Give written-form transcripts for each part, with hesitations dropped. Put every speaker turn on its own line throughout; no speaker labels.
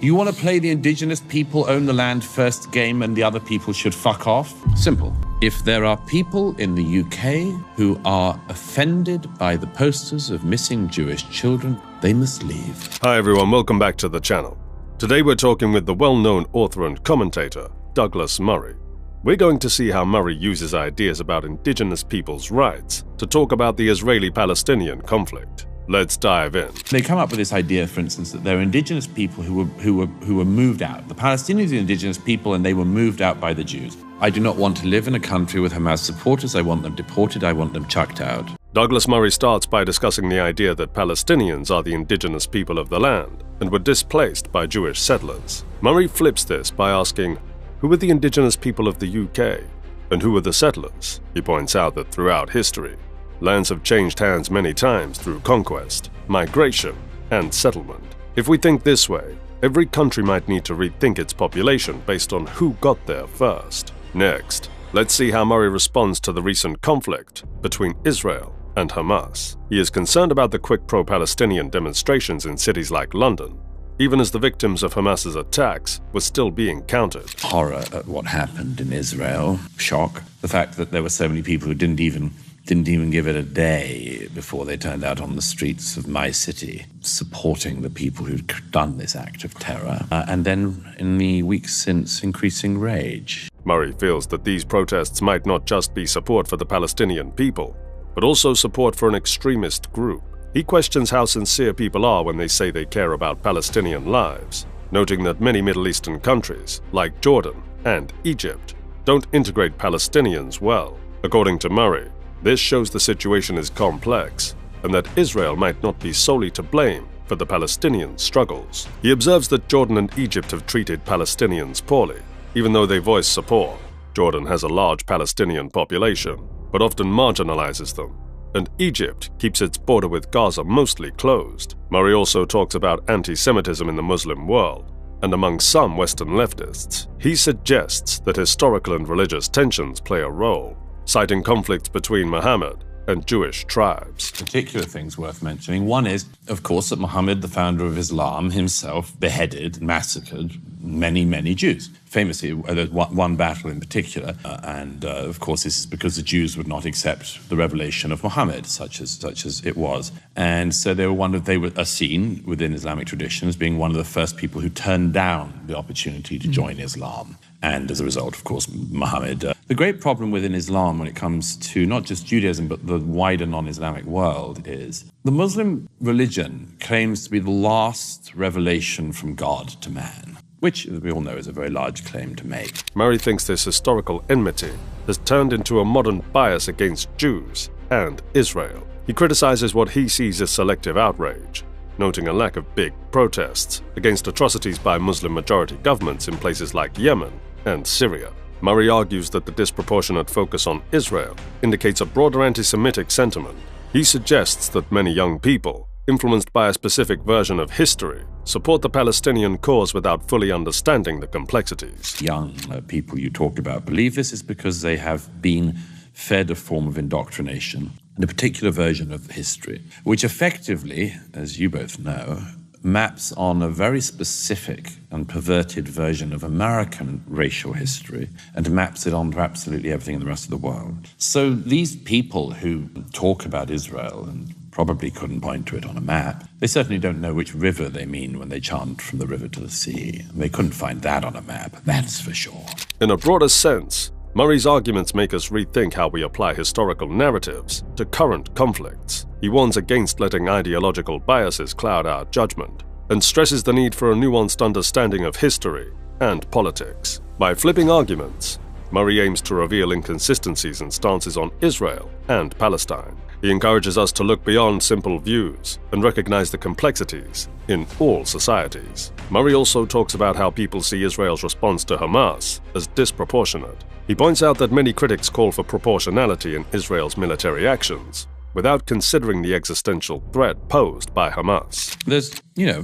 You want to play the indigenous people own the land first game and the other people should fuck off? Simple. If there are people in the UK who are offended by the posters of missing Jewish children, they must leave.
Hi everyone, welcome back to the channel. Today we're talking with the well-known author and commentator, Douglas Murray. We're going to see how Murray uses ideas about indigenous people's rights to talk about the Israeli-Palestinian conflict. Let's dive in.
They come up with this idea, for instance, that there are indigenous people who were moved out. The Palestinians are indigenous people and they were moved out by the Jews. I do not want to live in a country with Hamas supporters. I want them deported. I want them chucked out.
Douglas Murray starts by discussing the idea that Palestinians are the indigenous people of the land and were displaced by Jewish settlers. Murray flips this by asking, who are the indigenous people of the UK and who are the settlers? He points out that throughout history, lands have changed hands many times through conquest, migration, and settlement. If we think this way, every country might need to rethink its population based on who got there first. Next, let's see how Murray responds to the recent conflict between Israel and Hamas. He is concerned about the quick pro-Palestinian demonstrations in cities like London, even as the victims of Hamas's attacks were still being counted.
Horror at what happened in Israel, shock, the fact that there were so many people who didn't even give it a day before they turned out on the streets of my city, supporting the people who'd done this act of terror. And then, in the weeks since, increasing rage.
Murray feels that these protests might not just be support for the Palestinian people, but also support for an extremist group. He questions how sincere people are when they say they care about Palestinian lives, noting that many Middle Eastern countries, like Jordan and Egypt, don't integrate Palestinians well. According to Murray, this shows the situation is complex and that Israel might not be solely to blame for the Palestinian struggles. He observes that Jordan and Egypt have treated Palestinians poorly, even though they voice support. Jordan has a large Palestinian population, but often marginalizes them, and Egypt keeps its border with Gaza mostly closed. Murray also talks about anti-Semitism in the Muslim world, and among some Western leftists, he suggests that historical and religious tensions play a role, citing conflicts between Muhammad and Jewish tribes.
Particular things worth mentioning. One is, of course, that Muhammad, the founder of Islam, himself beheaded, massacred many, many Jews. Famously, there's one battle in particular, and of course this is because the Jews would not accept the revelation of Muhammad, such as it was. And so they were seen within Islamic tradition as being one of the first people who turned down the opportunity to join Islam. And as a result, of course, Muhammad. The great problem within Islam when it comes to not just Judaism, but the wider non-Islamic world is the Muslim religion claims to be the last revelation from God to man, which, as we all know, is a very large claim to make.
Murray thinks this historical enmity has turned into a modern bias against Jews and Israel. He criticizes what he sees as selective outrage, noting a lack of big protests against atrocities by Muslim-majority governments in places like Yemen and Syria. Murray argues that the disproportionate focus on Israel indicates a broader anti-Semitic sentiment. He suggests that many young people, influenced by a specific version of history, support the Palestinian cause without fully understanding the complexities.
Young people you talk about believe this is because they have been fed a form of indoctrination, and a particular version of history, which effectively, as you both know, maps on a very specific and perverted version of American racial history and maps it onto absolutely everything in the rest of the world. So these people who talk about Israel and probably couldn't point to it on a map, they certainly don't know which river they mean when they chant from the river to the sea. They couldn't find that on a map, that's for sure.
In a broader sense, Murray's arguments make us rethink how we apply historical narratives to current conflicts. He warns against letting ideological biases cloud our judgment, and stresses the need for a nuanced understanding of history and politics. By flipping arguments, Murray aims to reveal inconsistencies in stances on Israel and Palestine. He encourages us to look beyond simple views and recognize the complexities in all societies. Murray also talks about how people see Israel's response to Hamas as disproportionate. He points out that many critics call for proportionality in Israel's military actions, without considering the existential threat posed by Hamas.
There's,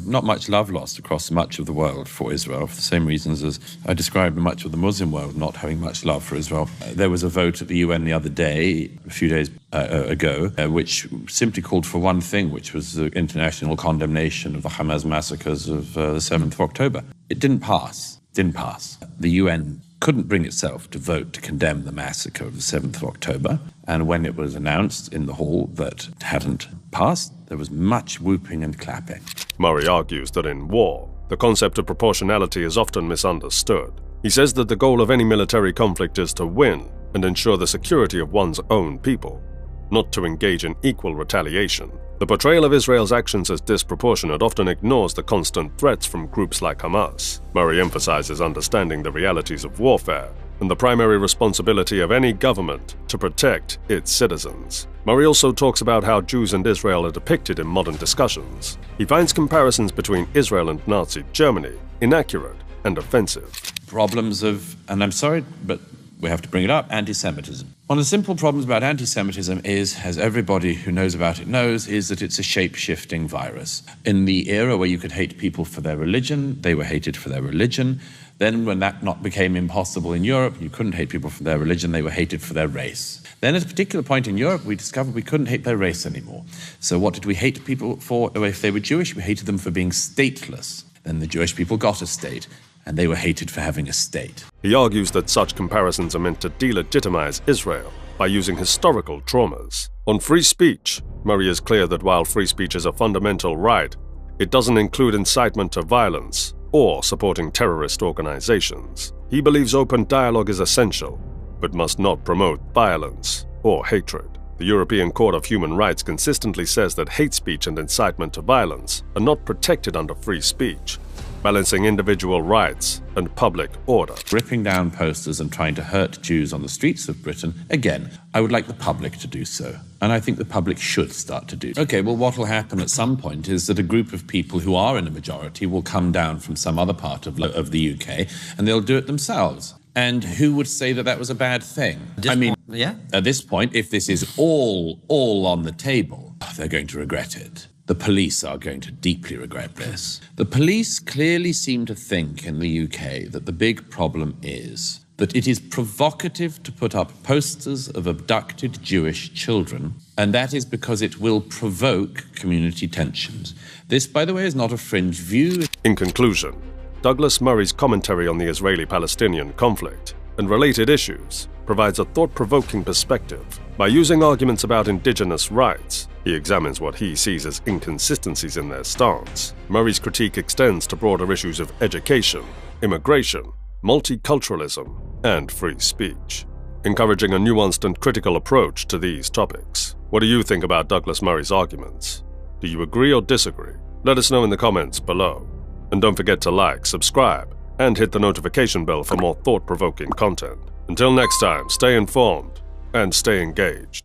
not much love lost across much of the world for Israel, for the same reasons as I described much of the Muslim world not having much love for Israel. There was a vote at the UN the other day, a few days ago, which simply called for one thing, which was the international condemnation of the Hamas massacres of the 7th of October. It didn't pass. The UN couldn't bring itself to vote to condemn the massacre of the 7th of October. And when it was announced in the hall that it hadn't passed, there was much whooping and clapping.
Murray argues that in war, the concept of proportionality is often misunderstood. He says that the goal of any military conflict is to win and ensure the security of one's own people, not to engage in equal retaliation. The portrayal of Israel's actions as disproportionate often ignores the constant threats from groups like Hamas. Murray emphasizes understanding the realities of warfare and the primary responsibility of any government to protect its citizens. Murray also talks about how Jews and Israel are depicted in modern discussions. He finds comparisons between Israel and Nazi Germany inaccurate and offensive.
Problems of, and I'm sorry, but we have to bring it up, anti-Semitism. One of the simple problems about anti-Semitism is, as everybody who knows about it knows, is that it's a shape-shifting virus. In the era where you could hate people for their religion, they were hated for their religion. Then when that became impossible in Europe, you couldn't hate people for their religion, they were hated for their race. Then at a particular point in Europe, we discovered we couldn't hate their race anymore. So what did we hate people for? If they were Jewish, we hated them for being stateless. Then the Jewish people got a state, and they were hated for having a state.
He argues that such comparisons are meant to delegitimize Israel by using historical traumas. On free speech, Murray is clear that while free speech is a fundamental right, it doesn't include incitement to violence or supporting terrorist organizations. He believes open dialogue is essential, but must not promote violence or hatred. The European Court of Human Rights consistently says that hate speech and incitement to violence are not protected under free speech, balancing individual rights and public order.
Ripping down posters and trying to hurt Jews on the streets of Britain, again, I would like the public to do so. And I think the public should start to do so. Okay, well, what will happen at some point is that a group of people who are in a majority will come down from some other part of the UK, and they'll do it themselves. And who would say that that was a bad thing? At this point, if this is all on the table, they're going to regret it. The police are going to deeply regret this. The police clearly seem to think in the UK that the big problem is that it is provocative to put up posters of abducted Jewish children, and that is because it will provoke community tensions. This, by the way, is not a fringe view.
In conclusion, Douglas Murray's commentary on the Israeli-Palestinian conflict and related issues provides a thought-provoking perspective. By using arguments about indigenous rights, he examines what he sees as inconsistencies in their stance. Murray's critique extends to broader issues of education, immigration, multiculturalism, and free speech, encouraging a nuanced and critical approach to these topics. What do you think about Douglas Murray's arguments? Do you agree or disagree? Let us know in the comments below. And don't forget to like, subscribe, and hit the notification bell for more thought-provoking content. Until next time, stay informed and stay engaged.